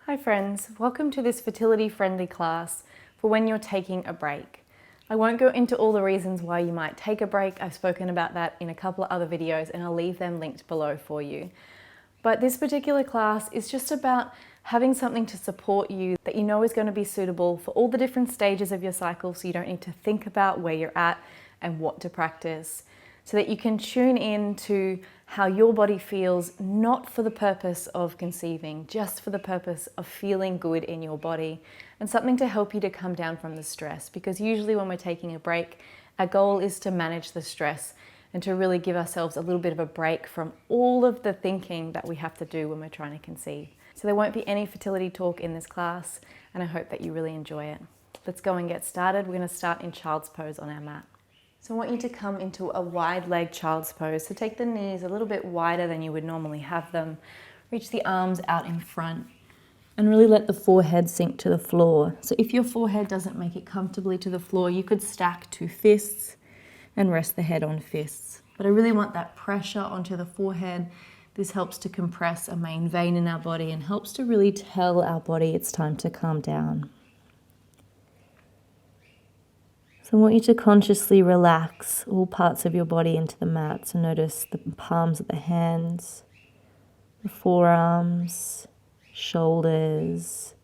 Hi friends, welcome to this fertility friendly class for when you're taking a break. I won't go into all the reasons why you might take a break. I've spoken about that in a couple of other videos and I'll leave them linked below for you. But this particular class is just about having something to support you that you know is going to be suitable for all the different stages of your cycle, so you don't need to think about where you're at and what to practice, so that you can tune in to how your body feels, not for the purpose of conceiving, just for the purpose of feeling good in your body, and something to help you to come down from the stress. Because usually when we're taking a break, our goal is to manage the stress and to really give ourselves a little bit of a break from all of the thinking that we have to do when we're trying to conceive. So there won't be any fertility talk in this class, and I hope that you really enjoy it. Let's go and get started. We're going to start in child's pose on our mat. So I want you to come into a wide leg child's pose. So take the knees a little bit wider than you would normally have them. Reach the arms out in front and really let the forehead sink to the floor. So if your forehead doesn't make it comfortably to the floor, you could stack two fists and rest the head on fists. But I really want that pressure onto the forehead. This helps to compress a main vein in our body and helps to really tell our body it's time to calm down. So I want you to consciously relax all parts of your body into the mat. So notice the palms of the hands, the forearms, shoulders,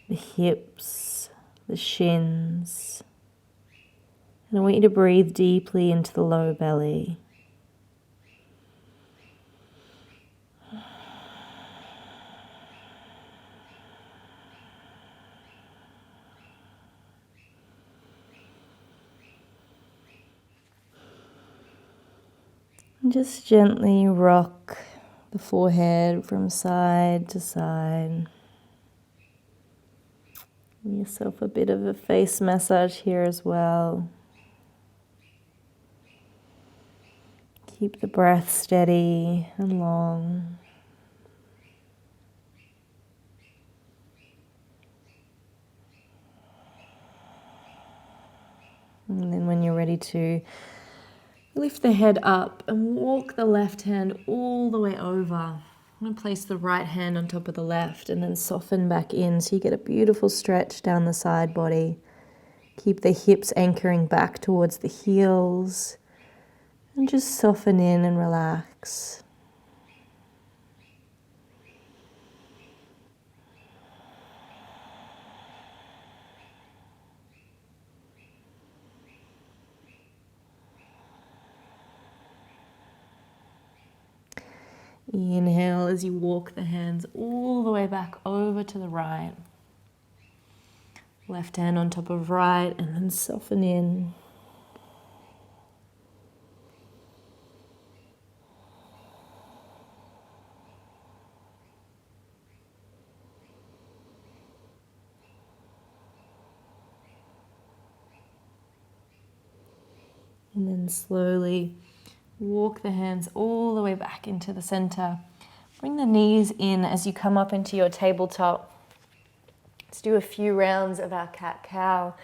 the hips, the shins. And I want you to breathe deeply into the low belly. And just gently rock the forehead from side to side. Give yourself a bit of a face massage here as well. Keep the breath steady and long. And then when you're ready to lift the head up and walk the left hand all the way over. I'm going to place the right hand on top of the left and then soften back in so you get a beautiful stretch down the side body. Keep the hips anchoring back towards the heels and just soften in and relax. Inhale as you walk the hands all the way back over to the right. Left hand on top of right and then soften in. And then slowly walk the hands all the way back into the center. Bring the knees in as you come up into your tabletop. Let's do a few rounds of our cat-cow.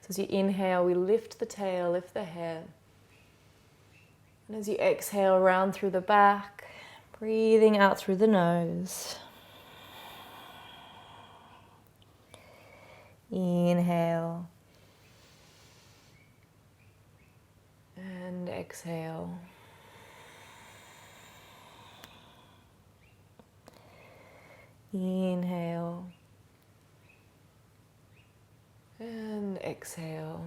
So as you inhale, we lift the tail, lift the head. And as you exhale, round through the back, breathing out through the nose. Inhale. And exhale. Inhale and exhale.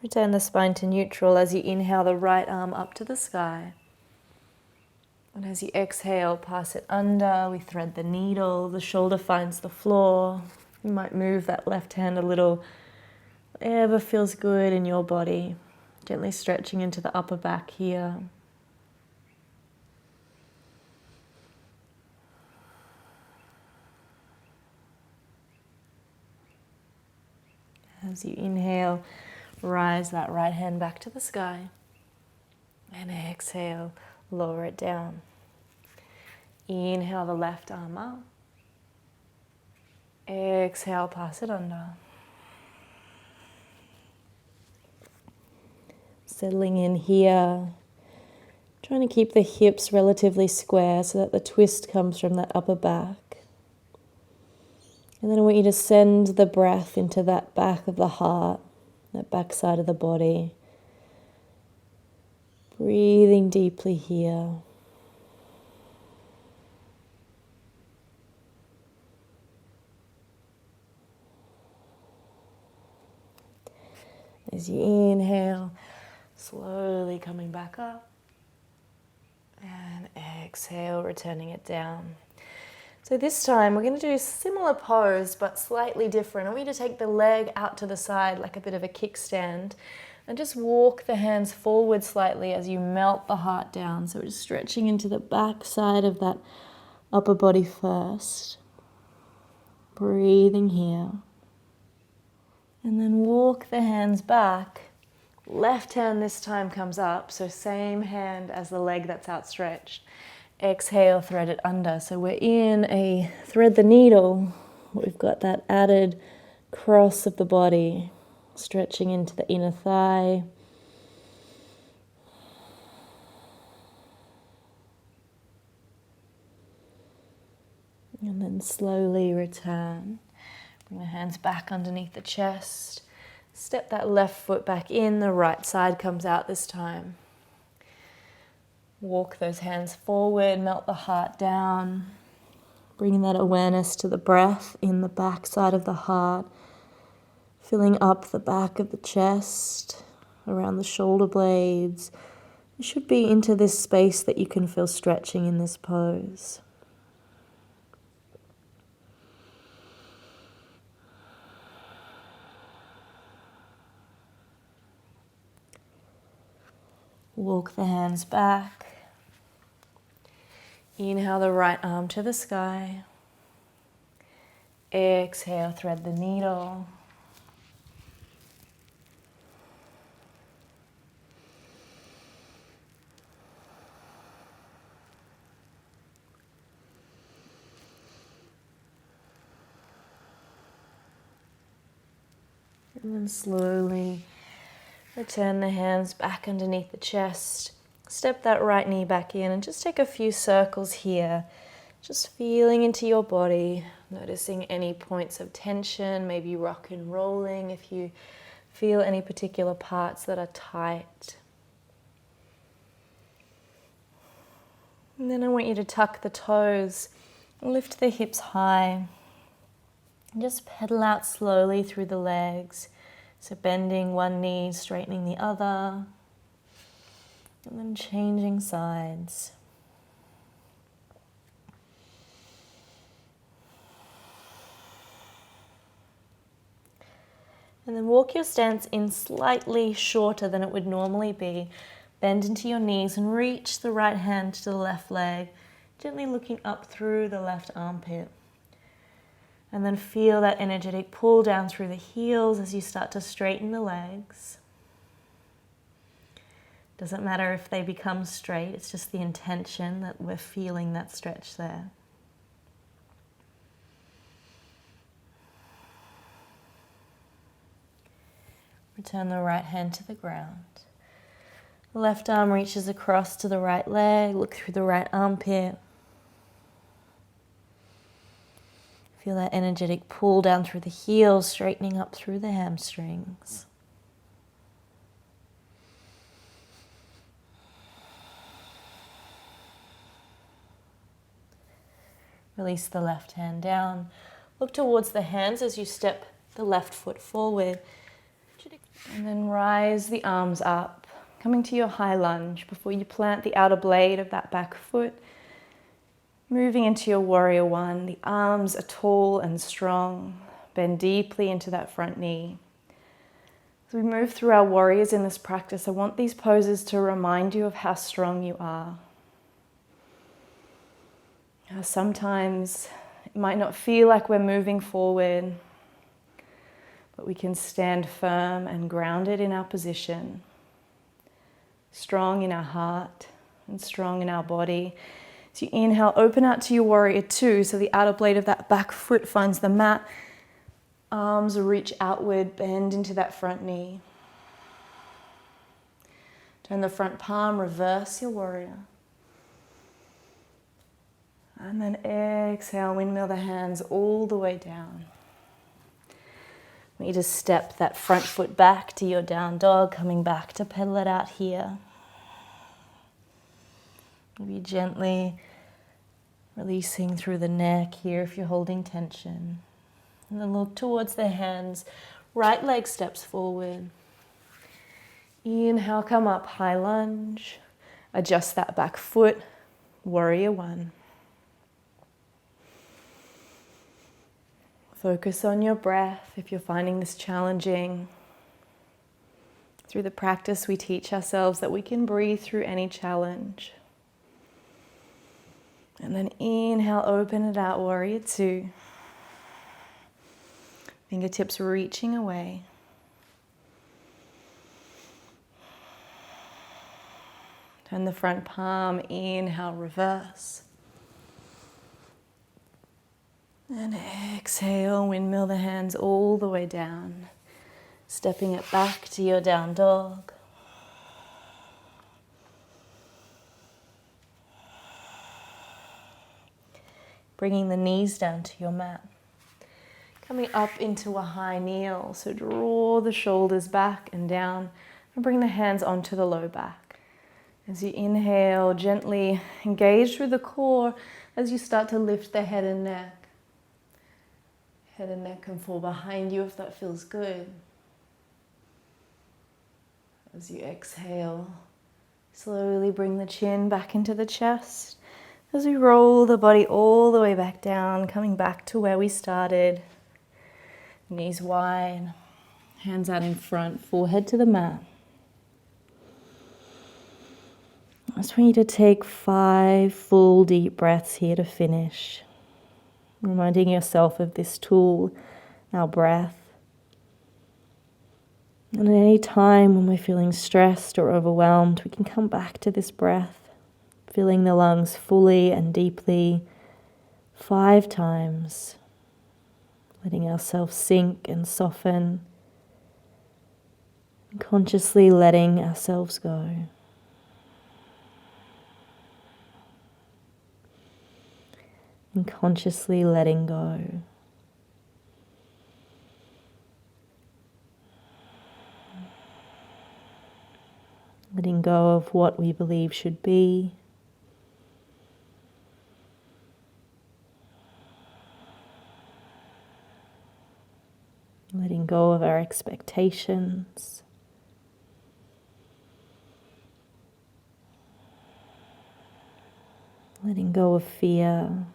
Return the spine to neutral as you inhale the right arm up to the sky. And as you exhale, pass it under. We thread the needle, the shoulder finds the floor. You might move that left hand a little, whatever feels good in your body. Gently stretching into the upper back here. As you inhale, rise that right hand back to the sky. And exhale, lower it down. Inhale the left arm up. Exhale, pass it under. Settling in here. Trying to keep the hips relatively square so that the twist comes from that upper back. And then I want you to send the breath into that back of the heart, that back side of the body. Breathing deeply here. As you inhale, slowly coming back up. And exhale, returning it down. So this time we're going to do a similar pose but slightly different. I want you to take the leg out to the side like a bit of a kickstand and just walk the hands forward slightly as you melt the heart down. So we're just stretching into the back side of that upper body first. Breathing here. And then walk the hands back. Left hand this time comes up, so same hand as the leg that's outstretched. Exhale, thread it under. So we're in a thread the needle. We've got that added cross of the body, stretching into the inner thigh. And then slowly return. Bring the hands back underneath the chest. Step that left foot back in, the right side comes out this time. Walk those hands forward, melt the heart down. Bringing that awareness to the breath in the back side of the heart. Filling up the back of the chest, around the shoulder blades. You should be into this space that you can feel stretching in this pose. Walk the hands back. Inhale the right arm to the sky. Exhale, thread the needle. And then slowly return the hands back underneath the chest. Step that right knee back in and just take a few circles here. Just feeling into your body, noticing any points of tension, maybe rock and rolling if you feel any particular parts that are tight. And then I want you to tuck the toes, lift the hips high, and just pedal out slowly through the legs. So bending one knee, straightening the other, and then changing sides. And then walk your stance in slightly shorter than it would normally be. Bend into your knees and reach the right hand to the left leg, gently looking up through the left armpit. And then feel that energetic pull down through the heels as you start to straighten the legs. Doesn't matter if they become straight, it's just the intention that we're feeling that stretch there. Return the right hand to the ground. The left arm reaches across to the right leg, look through the right armpit. Feel that energetic pull down through the heels, straightening up through the hamstrings. Release the left hand down. Look towards the hands as you step the left foot forward. And then rise the arms up, coming to your high lunge before you plant the outer blade of that back foot. Moving into your warrior one, the arms are tall and strong. Bend deeply into that front knee. As we move through our warriors in this practice, I want these poses to remind you of how strong you are. Sometimes it might not feel like we're moving forward, but we can stand firm and grounded in our position, strong in our heart and strong in our body. As you inhale, open out to your warrior two, so the outer blade of that back foot finds the mat. Arms reach outward, bend into that front knee. Turn the front palm, reverse your warrior. And then exhale, windmill the hands all the way down. You just step that front foot back to your down dog, coming back to pedal it out here. Maybe gently releasing through the neck here if you're holding tension. And then look towards the hands. Right leg steps forward. Inhale, come up, high lunge. Adjust that back foot, warrior one. Focus on your breath if you're finding this challenging. Through the practice, we teach ourselves that we can breathe through any challenge. And then inhale, open it out, warrior two. Fingertips reaching away. Turn the front palm, inhale, reverse. And exhale, windmill the hands all the way down. Stepping it back to your down dog. Bringing the knees down to your mat. Coming up into a high kneel. So draw the shoulders back and down and bring the hands onto the low back. As you inhale, gently engage through the core as you start to lift the head and neck. Head and neck can fall behind you if that feels good. As you exhale, slowly bring the chin back into the chest. As we roll the body all the way back down, coming back to where we started. Knees wide, hands out in front, forehead to the mat. I just want you to take 5 full deep breaths here to finish. Reminding yourself of this tool, our breath. And at any time when we're feeling stressed or overwhelmed, we can come back to this breath, filling the lungs fully and deeply 5 times, letting ourselves sink and soften, and consciously letting ourselves go. And consciously letting go. Letting go of what we believe should be. Letting go of our expectations. Letting go of fear.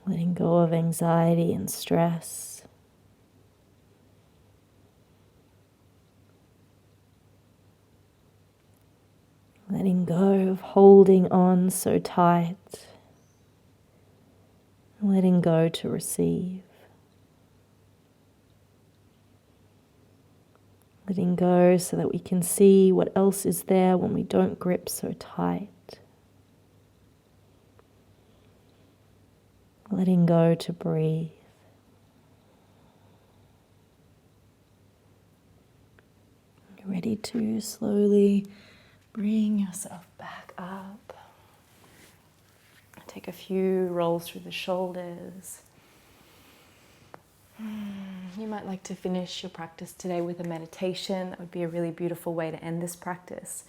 Letting go of anxiety and stress. Letting go of holding on so tight. Letting go to receive. Letting go so that we can see what else is there when we don't grip so tight. Letting go to breathe. You're ready to slowly bring yourself back up. Take a few rolls through the shoulders. You might like to finish your practice today with a meditation. That would be a really beautiful way to end this practice.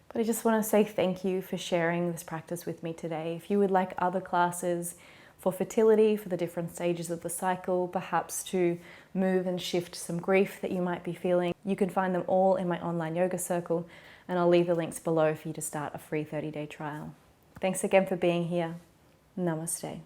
But I just want to say thank you for sharing this practice with me today. If you would like other classes for fertility, for the different stages of the cycle, perhaps to move and shift some grief that you might be feeling, you can find them all in my online yoga circle, and I'll leave the links below for you to start a free 30-day trial. Thanks again for being here. Namaste.